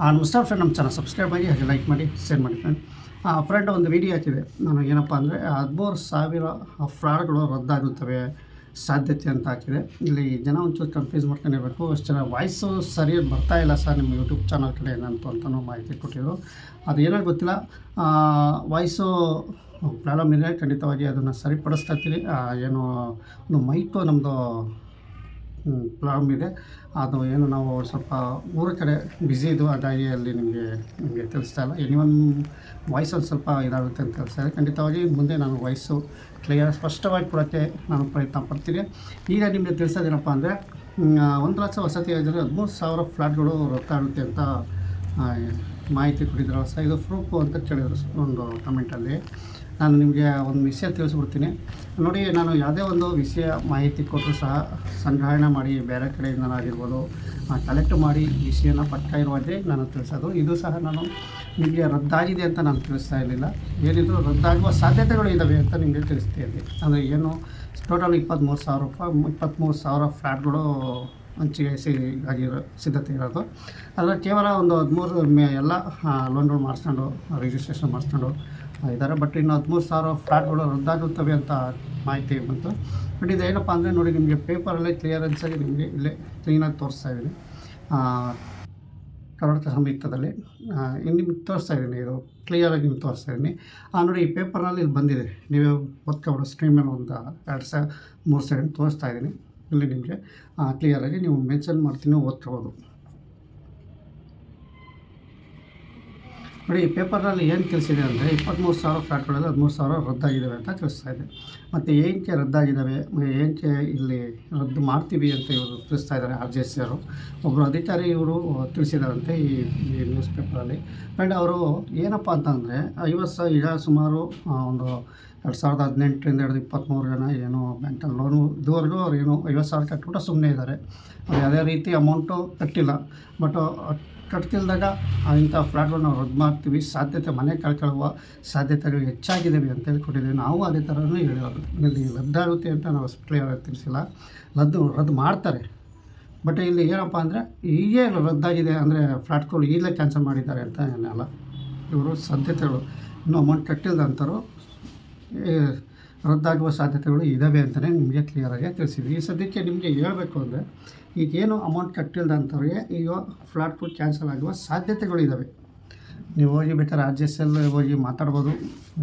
ನಮಸ್ಕಾರ ಫ್ರೆಂಡ್, ನಮ್ಮ channel subscribe ಆಗಿ ಹಾಗೆ ಲೈಕ್ ಮಾಡಿ ಶೇರ್ ಮಾಡಿ ಫ್ರೆಂಡ್. ಒಂದು ವಿಡಿಯೋ ಹಾಕಿದೆ ನಾನು, ಏನಪ್ಪ ಅಂದರೆ 13,000 ಫ್ರಾಡ್ಗಳು ರದ್ದಾಗುತ್ತವೆ ಸಾಧ್ಯತೆ ಅಂತ ಹಾಕಿದೆ. ಇಲ್ಲಿ ಜನ ಒಂಚೂರು ಕನ್ಫ್ಯೂಸ್ ಮಾಡ್ಕೊಂಡಿರಬೇಕು. ಅಷ್ಟು ಜನ ವಾಯ್ಸು ಸರಿಯಾಗಿ ಬರ್ತಾ ಇಲ್ಲ ಸರ್ ನಿಮ್ಮ ಯೂಟ್ಯೂಬ್ ಚಾನಲ್ ಕಡೆ ಏನಂತ ಅಂತಲೂ ಮಾಹಿತಿ ಕೊಟ್ಟಿದ್ರು. ಅದು ಏನೋ ಗೊತ್ತಿಲ್ಲ, ವಾಯ್ಸು ಪ್ರಾಬ್ಲಮ್ ಇದೆ. ಖಂಡಿತವಾಗಿ ಅದನ್ನು ಸರಿಪಡಿಸ್ತಾ ಇರ್ತೀನಿ. ಏನು ಒಂದು ಮೈಕು ನಮ್ಮದು ಪ್ರಾಬ್ಲಮ್ ಇದೆ. ಅದು ಏನು ನಾವು ಸ್ವಲ್ಪ ಊರ ಕಡೆ ಬ್ಯುಸಿ ಇದ್ದು, ಹಾಗಾಗಿ ಅಲ್ಲಿ ನಿಮಗೆ ತಿಳಿಸ್ತಾ ಇಲ್ಲ. ಎನಿವನ್ ವಾಯ್ಸಲ್ಲಿ ಸ್ವಲ್ಪ ಇದಾಗುತ್ತೆ ಅಂತ ತಿಳಿಸ್ತಾ ಇದೆ. ಖಂಡಿತವಾಗಿ ಮುಂದೆ ನಾನು ವಾಯ್ಸು ಕ್ಲಿಯರ್ ಸ್ಪಷ್ಟವಾಗಿ ಕೊಡೋಕ್ಕೆ ನಾನು ಪ್ರಯತ್ನ ಪಡ್ತೀನಿ. ಈಗ ನಿಮಗೆ ತಿಳಿಸೋದೇನಪ್ಪ ಅಂದರೆ, 1 ಲಕ್ಷ ವಸತಿ ಯೋಜನೆ 13,000 ಫ್ಲ್ಯಾಟ್ಗಳು ರದ್ದಾಗುತ್ತೆ ಅಂತ ಮಾಹಿತಿ ಕೊಟ್ಟಿದ್ರು ಸರ್. ಇದು ಪ್ರೂಫು ಅಂತ ಕೇಳಿದ್ರು ಒಂದು ಕಮೆಂಟಲ್ಲಿ. ನಾನು ನಿಮಗೆ ಒಂದು ವಿಷಯ ತಿಳಿಸ್ಬಿಡ್ತೀನಿ ನೋಡಿ. ನಾನು ಯಾವುದೇ ಒಂದು ವಿಷಯ ಮಾಹಿತಿ ಕೊಟ್ಟರು ಸಹ ಸಂಗ್ರಹಣೆ ಮಾಡಿ ಬೇರೆ ಕಡೆಯಿಂದನಾಗಿರ್ಬೋದು ಕಲೆಕ್ಟ್ ಮಾಡಿ ವಿಷಯನ ಪಕ್ಕ ಇರುವಾಗಲೇ ನಾನು ತಿಳಿಸೋದು. ಇದು ಸಹ ನಾನು ನಿಮಗೆ ರದ್ದಾಗಿದೆ ಅಂತ ನಾನು ತಿಳಿಸ್ತಾ ಇರಲಿಲ್ಲ. ಏನಿದ್ರು ರದ್ದಾಗುವ ಸಾಧ್ಯತೆಗಳು ಇದ್ದಾವೆ ಅಂತ ನಿಮಗೆ ತಿಳಿಸ್ತಾ ಇದ್ದೆ. ಅಂದರೆ ಏನು ಟೋಟಲ್ 23,000 ಫ್ಲ್ಯಾಟ್ಗಳು ಹಂಚಿಕೆ ಆಗಿರೋ ಸಿದ್ಧತೆ ಇರೋದು. ಅದರ ಕೇವಲ ಒಂದು 13 ಎಲ್ಲ ಲೋನ್ಗಳು ಮಾಡಿಸ್ಕೊಂಡು ರಿಜಿಸ್ಟ್ರೇಷನ್ ಮಾಡಿಸ್ಕೊಂಡು ಇದ್ದಾರೆ. ಬಟ್ ಇನ್ನು 13,000 ಫ್ಲ್ಯಾಟ್ಗಳು ರದ್ದಾಗುತ್ತವೆ ಅಂತ ಮಾಹಿತಿ ಬಂತು. ಬಟ್ ಇದು ಏನಪ್ಪ ಅಂದರೆ ನೋಡಿ, ನಿಮಗೆ ಪೇಪರಲ್ಲೇ ಕ್ಲಿಯರೆನ್ಸಾಗಿ ನಿಮಗೆ ಇಲ್ಲೇ ಕ್ಲೀನಾಗಿ ತೋರಿಸ್ತಾ ಇದ್ದೀನಿ. ಕರ್ನಾಟಕ ಸಂಯುಕ್ತದಲ್ಲಿ ನಿಮ್ಗೆ ತೋರಿಸ್ತಾ ಇದ್ದೀನಿ, ಇದು ಕ್ಲಿಯರಾಗಿ ನಿಮ್ಗೆ ತೋರಿಸ್ತಾ ಇದ್ದೀನಿ. ನೋಡಿ, ಈ ಪೇಪರ್ನಲ್ಲಿ ಇದು ಬಂದಿದೆ. ನೀವೇ ಓದ್ಕೊಬಿಡೋ ಸ್ಟ್ರೀಮಲ್ಲಿ ಒಂದು 2-3 ಸೆಕೆಂಡ್ ತೋರಿಸ್ತಾ ಇದ್ದೀನಿ. ಇಲ್ಲಿ ನಿಮಗೆ ಕ್ಲಿಯರಾಗಿ ನೀವು ಮೆನ್ಷನ್ ಮಾಡ್ತೀನಿ, ಓದ್ಕೋಬೋದು. ನೋಡಿ, ಈ ಪೇಪರ್ನಲ್ಲಿ ಏನು ತಿಳಿಸಿದೆ ಅಂದರೆ 23,000 ಫ್ಲ್ಯಾಟ್ಗಳಲ್ಲಿ 13,000 ರದ್ದಾಗಿದ್ದಾವೆ ಅಂತ ತಿಳಿಸ್ತಾ ಇದೆ. ಮತ್ತು ಏನಕ್ಕೆ ರದ್ದಾಗಿದ್ದಾವೆ, ಏನಕ್ಕೆ ಇಲ್ಲಿ ರದ್ದು ಮಾಡ್ತೀವಿ ಅಂತ ಇವರು ತಿಳಿಸ್ತಾ ಇದ್ದಾರೆ. RJC ಅವರು ಒಬ್ಬರು ಅಧಿಕಾರಿ ಇವರು ತಿಳಿಸಿದಾರಂತೆ ಈ ನ್ಯೂಸ್ ಪೇಪರಲ್ಲಿ. ಆ್ಯಂಡ್ ಅವರು ಏನಪ್ಪ ಅಂತಂದರೆ 50,000 ಈಗ ಸುಮಾರು ಒಂದು 2018ರಿಂದ ಹಿಡಿದು 23 ಜನ ಏನು ಬ್ಯಾಂಕಲ್ಲಿ ಲೋನು ಇದುವರೆಗೂ ಅವ್ರು ಏನು 50,000 ಕಟ್ಬಿಟ್ಟು ಸುಮ್ಮನೆ ಇದ್ದಾರೆ. ಅದು ಯಾವುದೇ ರೀತಿ ಅಮೌಂಟು ಕಟ್ಟಿಲ್ಲ. ಬಟ್ ಕಟ್ತಿಲ್ದಾಗ ಇಂಥ ಫ್ಲ್ಯಾಟ್ಗಳು ನಾವು ರದ್ದು ಮಾಡ್ತೀವಿ, ಸಾಧ್ಯತೆ ಮನೆ ಕಳ್ಕೊಳ್ಳುವ ಸಾಧ್ಯತೆಗಳು ಹೆಚ್ಚಾಗಿದ್ದಾವೆ ಅಂತೇಳಿ ಕೊಟ್ಟಿದ್ದೀವಿ. ನಾವು ಅದೇ ಥರನೂ ಹೇಳಿರೋದು. ಇಲ್ಲಿ ರದ್ದಾಗುತ್ತೆ ಅಂತ ನಾವು ಕ್ಲಿಯರಾಗಿ ತಿಳಿಸಿಲ್ಲ. ರದ್ದು ಮಾಡ್ತಾರೆ. ಬಟ್ ಇಲ್ಲಿ ಏನಪ್ಪ ಅಂದರೆ ಹೀಗೆ ರದ್ದಾಗಿದೆ ಅಂದರೆ ಫ್ಲ್ಯಾಟ್ಗಳು ಈಗಲೇ ಕ್ಯಾನ್ಸಲ್ ಮಾಡಿದ್ದಾರೆ ಅಂತ ಏನಲ್ಲ. ಇವರು ಸಾಧ್ಯತೆಗಳು ಇನ್ನೂ ಅಮೌಂಟ್ ಕಟ್ಟಿಲ್ದಂಥವ್ರು ರದ್ದಾಗುವ ಸಾಧ್ಯತೆಗಳು ಇದ್ದಾವೆ ಅಂತಲೇ ನಿಮಗೆ ಕ್ಲಿಯರಾಗಿ ತಿಳಿಸಿದ್ವಿ. ಈ ಸದ್ಯಕ್ಕೆ ನಿಮಗೆ ಹೇಳಬೇಕು ಅಂದರೆ, ಈಗೇನು ಅಮೌಂಟ್ ಕಟ್ಟಿಲ್ದಂಥವ್ರಿಗೆ ಈಗ ಫ್ಲ್ಯಾಟ್ಗಳು ಕ್ಯಾನ್ಸಲ್ ಆಗುವ ಸಾಧ್ಯತೆಗಳು ಇದ್ದಾವೆ. ನೀವು ಹೋಗಿ ಬೇಕಾದ್ರೆ RJC ಹೋಗಿ ಮಾತಾಡ್ಬೋದು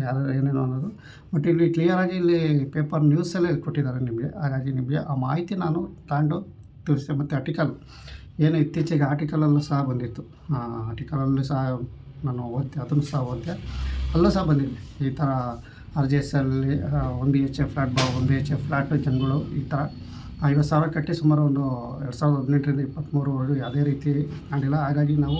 ಯಾರು ಏನೇನೋ ಅನ್ನೋದು. ಬಟ್ ಇಲ್ಲಿ ಕ್ಲಿಯರಾಗಿ ಇಲ್ಲಿ ಪೇಪರ್ ನ್ಯೂಸಲ್ಲೇ ಕೊಟ್ಟಿದ್ದಾರೆ ನಿಮಗೆ. ಹಾಗಾಗಿ ನಿಮಗೆ ಆ ಮಾಹಿತಿ ನಾನು ತಗೊಂಡು ತಿಳಿಸಿದೆ. ಮತ್ತು ಆರ್ಟಿಕಲ್ ಏನು ಇತ್ತೀಚೆಗೆ ಆರ್ಟಿಕಲಲ್ಲೂ ಸಹ ಬಂದಿತ್ತು. ಆರ್ಟಿಕಲಲ್ಲೂ ಸಹ ನಾನು ಓದಿದೆ, ಅದನ್ನು ಸಹ ಓದಿದೆ. ಅಲ್ಲೂ ಸಹ ಬಂದಿದೆ ಈ ಥರ RJC 1 BHK flat 1 BHK flat ಜನಗಳು ಈ ಥರ 50,000 ಕಟ್ಟಿ ಸುಮಾರು ಒಂದು 2018ರಿಂದ 23ವರೆಗೂ ಯಾವುದೇ ರೀತಿ ಕಾಣಿಲ್ಲ. ಹಾಗಾಗಿ ನಾವು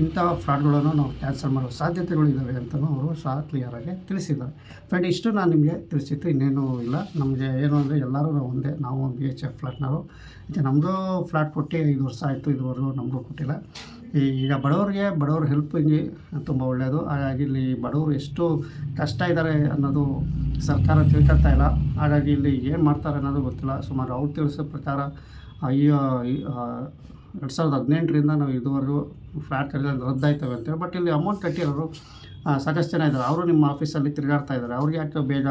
ಇಂಥ ಫ್ರಾಡ್ಗಳನ್ನು ನಾವು ಕ್ಯಾನ್ಸಲ್ ಮಾಡುವ ಸಾಧ್ಯತೆಗಳು ಇದ್ದಾವೆ ಅಂತಲೂ ಅವರು ಸಹ ಕ್ಲಿಯರಾಗಿ ತಿಳಿಸಿದ್ದಾರೆ. ಫ್ರೆಂಡ್, ಇಷ್ಟು ನಾನು ನಿಮಗೆ ತಿಳಿಸಿತ್ತು, ಇನ್ನೇನೂ ಇಲ್ಲ. ನಮಗೆ ಏನು ಅಂದರೆ ಎಲ್ಲರೂ ನಾವು ಒಂದೇ, ನಾವು 1 BHK ಫ್ಲ್ಯಾಟ್ನವರು. ಮತ್ತು ನಮ್ಮದು ಫ್ಲ್ಯಾಟ್ ಕೊಟ್ಟು 5 ವರ್ಷ ಆಯಿತು, ಇದುವರೆಗೂ ನಮಗೂ ಕೊಟ್ಟಿಲ್ಲ. ಈಗ ಬಡವ್ರ ಹೆಲ್ಪಿಂಗ್ ತುಂಬ ಒಳ್ಳೆಯದು. ಹಾಗಾಗಿ ಇಲ್ಲಿ ಬಡವರು ಎಷ್ಟು ಕಷ್ಟ ಇದ್ದಾರೆ ಅನ್ನೋದು ಸರ್ಕಾರ ತಿಳ್ಕೊಳ್ತಾ ಇಲ್ಲ. ಹಾಗಾಗಿ ಇಲ್ಲಿ ಏನು ಮಾಡ್ತಾರೆ ಅನ್ನೋದು ಗೊತ್ತಿಲ್ಲ. ಸುಮಾರು ಅವ್ರು ತಿಳಿಸೋ ಪ್ರಕಾರ 2018ರಿಂದ ನಾವು ಇದುವರೆಗೂ ಫ್ಲ್ಯಾಟ್ ರದ್ದಾಯ್ತವೆ ಅಂತೇಳಿ. ಬಟ್ ಇಲ್ಲಿ ಅಮೌಂಟ್ ಕಟ್ಟಿರೋರು ಸಾಕಷ್ಟು ಜನ ಇದ್ದಾರೆ. ಅವರು ನಿಮ್ಮ ಆಫೀಸಲ್ಲಿ ತಿರುಗಾಡ್ತಾ ಇದ್ದಾರೆ. ಅವ್ರಿಗೆ ಯಾಕೆ ಬೇಗ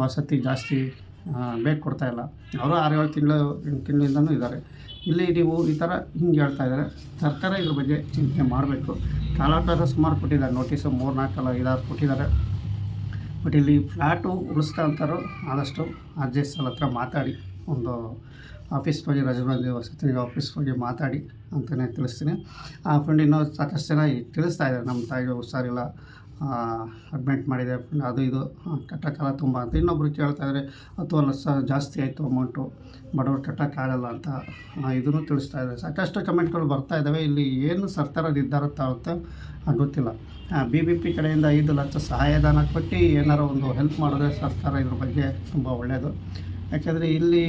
ವಸತಿ ಜಾಸ್ತಿ ಬೇಗ ಕೊಡ್ತಾಯಿಲ್ಲ. ಅವರು 6-7 ತಿಂಗಳಿಂದನೂ ಇದ್ದಾರೆ. ಇಲ್ಲಿ ನೀವು ಈ ಥರ ಹಿಂಗೆ ಹೇಳ್ತಾ ಇದ್ದಾರೆ. ಸರ್ಕಾರ ಇದ್ರ ಬಗ್ಗೆ ಚಿಂತನೆ ಮಾಡಬೇಕು. ಕಾಲಾವಕಾಶ ಸುಮಾರು ಕೊಟ್ಟಿದ್ದಾರೆ, ನೋಟಿಸು 3-4 ಕೊಟ್ಟಿದ್ದಾರೆ. ಬಟ್ ಇಲ್ಲಿ ಫ್ಲ್ಯಾಟು ಉಳಿಸ್ಕೊಂತಾರೋ ಆದಷ್ಟು RJC ಹತ್ರ ಮಾತಾಡಿ, ಒಂದು ಆಫೀಸ್ಗೆ ಹೋಗಿ ರಾಜೀವ್ ವಸತಿ ಆಫೀಸ್ಗೆ ಹೋಗಿ ಮಾತಾಡಿ ಅಂತಲೇ ತಿಳಿಸ್ತೀನಿ. ಫ್ರೆಂಡ್, ಇನ್ನೂ ಸಾಕಷ್ಟು ಜನ ತಿಳಿಸ್ತಾ ಇದ್ದಾರೆ, ನಮ್ಮ ತಾಯಿಗೆ ಹುಷಾರಿಲ್ಲ, ಅಡ್ಮಿಟ್ ಮಾಡಿದೆ ಫ್ರೆಂಡ್, ಅದು ಇದು ಕಟ್ಟೋಕ್ಕಾಲ ತುಂಬ ಅಂತ. ಇನ್ನೊಬ್ರು ಕೇಳ್ತಾ ಇದ್ದಾರೆ 10 ಲಕ್ಷ ಜಾಸ್ತಿ ಆಯಿತು ಅಮೌಂಟು, ಬಡವ್ರು ಕಟ್ಟೋಕ್ಕಾಗಲ್ಲ ಅಂತ ಇದನ್ನು ತಿಳಿಸ್ತಾ ಇದ್ದಾರೆ. ಸಾಕಷ್ಟು ಕಮೆಂಟ್ಗಳು ಬರ್ತಾ ಇದ್ದಾವೆ. ಇಲ್ಲಿ ಏನು ಸರ್ಕಾರ ನಿರ್ಧಾರ ತಾಳುತ್ತೆ ಗೊತ್ತಿಲ್ಲ. BBP ಕಡೆಯಿಂದ 5 ಲಕ್ಷ ಸಹಾಯಧನ ಕೊಟ್ಟು ಏನಾರು ಒಂದು ಹೆಲ್ಪ್ ಮಾಡಿದ್ರೆ ಸರ್ಕಾರ ಇದ್ರ ಬಗ್ಗೆ ತುಂಬ ಒಳ್ಳೆಯದು. ಯಾಕೆಂದರೆ ಇಲ್ಲಿ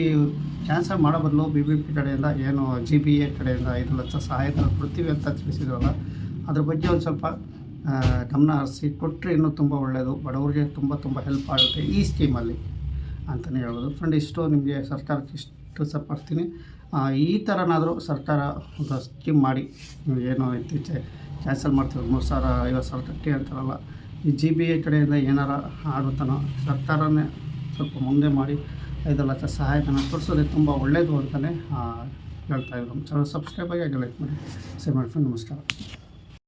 ಕ್ಯಾನ್ಸಲ್ ಮಾಡೋ ಬದಲು BBP ಕಡೆಯಿಂದ ಏನು GBA ಕಡೆಯಿಂದ 5 ಲಕ್ಷ ಸಹಾಯಧನ ಕೊಡ್ತೀವಿ ಅಂತ ತಿಳಿಸಿದ್ರಲ್ಲ, ಅದ್ರ ಬಗ್ಗೆ ಒಂದು ಸ್ವಲ್ಪ ಗಮನ ಹರಿಸಿ ಕೊಟ್ಟರೆ ಇನ್ನೂ ತುಂಬ ಒಳ್ಳೆಯದು. ಬಡವರಿಗೆ ತುಂಬ ಹೆಲ್ಪ್ ಆಗುತ್ತೆ ಈ ಸ್ಕೀಮಲ್ಲಿ ಅಂತಲೇ ಹೇಳ್ಬೋದು. ಫ್ರೆಂಡ್, ಇಷ್ಟು ನಿಮಗೆ ಸರ್ಕಾರಕ್ಕೆ ಇಷ್ಟು ಸಪಡ್ತೀನಿ. ಈ ಥರನಾದರೂ ಸರ್ಕಾರ ಒಂದು ಸ್ಕೀಮ್ ಮಾಡಿ, ಏನೋ ಇತ್ತೀಚೆಗೆ ಕ್ಯಾನ್ಸಲ್ ಮಾಡ್ತಿರೋದು 3,050 ತಟ್ಟಿ ಅಂತಾರಲ್ಲ, ಈ GBA ಕಡೆಯಿಂದ ಏನಾರ ಆಗುತ್ತಾನೋ ಸರ್ಕಾರನೇ ಸ್ವಲ್ಪ ಮುಂದೆ ಮಾಡಿ 5 ಲಕ್ಷ ಸಹಾಯಧನ ಕೊಡಿಸೋದೇ ತುಂಬ ಒಳ್ಳೆಯದು ಅಂತಲೇ ಹೇಳ್ತಾಯಿದ್ರು. ಚಾನಲ್ ಸಬ್ಸ್ಕ್ರೈಬ್ ಆಗಿ ಲೈಕ್ ಮಾಡಿ, ಶೇರ್ ಮಾಡಿ. ನಮಸ್ಕಾರ.